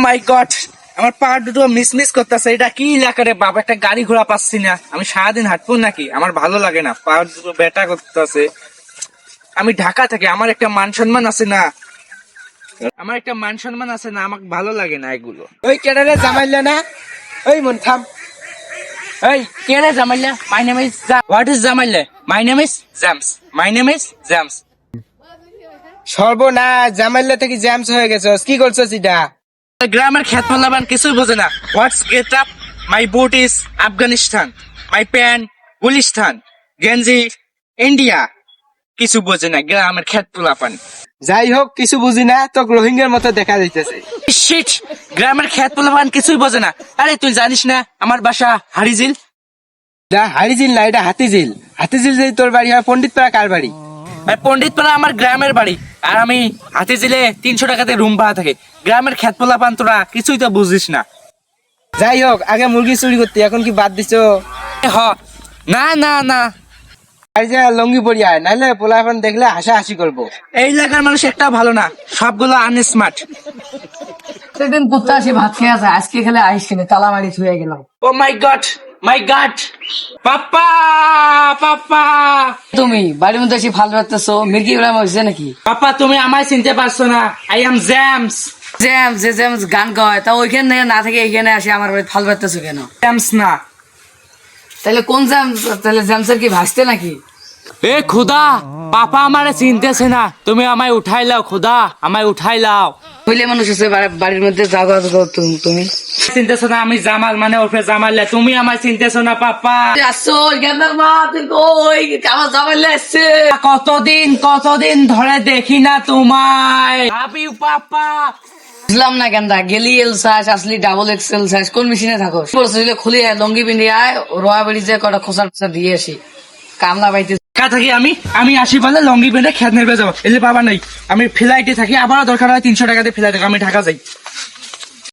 মাই god, আমার পা দুটো মিস করতেছে। এটা কি এলাকা রে বাবা, একটা গাড়ি ঘোড়া পাচ্ছি না। আমি সারাদিন হাঁটবো নাকি? আমার ভালো লাগে না, পা দুটো ব্যথা করতেছে। আমি ঢাকা থাকি, আমার একটা মান সম্মান আছে না, আমাকে ভালো লাগে না এগুলো। ওই কেডারে জামাইলে না, ওই মন থাম। এই কে রে জামাইলা? My name is what is জামাইলা? My name is James. সর্বনাশ, জামাইলে থেকে জ্যামস হয়ে গেছস, কি করছস এটা? গ্রামের খেত পালাবান কিছুই বোঝে না। What's get up, my boot is Afghanistan, my pant Gulistan, গেঞ্জি ইন্ডিয়া, কিছু বোঝে না গ্রামের খেত পোলাপান। যাই হোক, কিছু বুঝি না, তোকে রোহিঙ্গার মতো দেখা যাইতেছে। শিট, গ্রামের খেত পোলাপান কিছুই বোঝে না। আরে তুই জানিস না আমার বাসা হারিজিল? হাড়িঝিল না, এটা হাতিঝিল। হাতিঝিল যদি তোর বাড়ি হয়, পণ্ডিতপাড়া কার বাড়ি? আর পণ্ডিতপাড়া আমার গ্রামের বাড়ি, আর আমি হাতিঝিলে 300 টাকাতে রুম ভাড়া থাকে। গ্রামের খেত পোলাপান তোরা কিছুই তো বুঝিস না। যাই হোক, আগে মুরগি চুরি করতে, এখন কি বাদ দিছো? হ, না আর যে লঙ্গি পরি আয়, নাইলে পোলাপান দেখলে হাসাহাসি করবো। এই এলাকার মানুষ একটা ভালো না, সবগুলো আনস্মার্ট। প্রত্যেকদিন কুত্তা আসি ভাত খেয়ে আছে, আজকে খেলে আইস কিনে তালা মারি ছুঁয়ে গেলাম। ও মাই গড, পাপ্পা। তুমি বাড়ির মধ্যে এসে ফাল রাখতেছো, মির্গি উড়াম হয়েছে নাকি? পাপ্পা তুমি আমায় চিনতে পারছো না, I am James. James Gunn গায়, তা ওইখানে না থেকে এইখানে আসে আমার বাড়ি ফাল রাখতেছো কেন? জেমস না। তাহলে কোন জেমস? তাহলে জেমসের কি ভাসতে নাকি? এ খুদা, পাপা আমারে চিনতেছে না, তুমি আমায় উঠাই লাও খুদা, আমায় উঠাই লাও। হইলে মানুষ আছে বাড়ির মধ্যে যাগো তুমি চিনতেছো না, আমি জামাল মানে ওরফে জামাল। তুমি আমায় চিনতেছো না পাপা? আসছো গেন্দার মা, তুই কই? আমার জামাইলে আসছে। কতদিন ধরে দেখি না তোমায়। Love you papa. বুঝলাম না গেন্দা, গেলি এল সাইজ আসলি ডাবল এক্সেল সাইজ, কোন মেশিনে থাকো? বলছিল খুলি আয়, লঙ্গি পিন্দি আয়, রোয়া বেড়ি যে কটা খোসা দিয়ে আসি, কামলা বাইতে থাকি আমি আসি বলে লঙ্গি পেন্টে খেত নেবে যাবো। এই যে বাবা নাই, আমি ফ্লাইটে থাকি, আবারও দরকার হয় 300 টাকাতে ফ্লাইট, আমি ঢাকা যাই।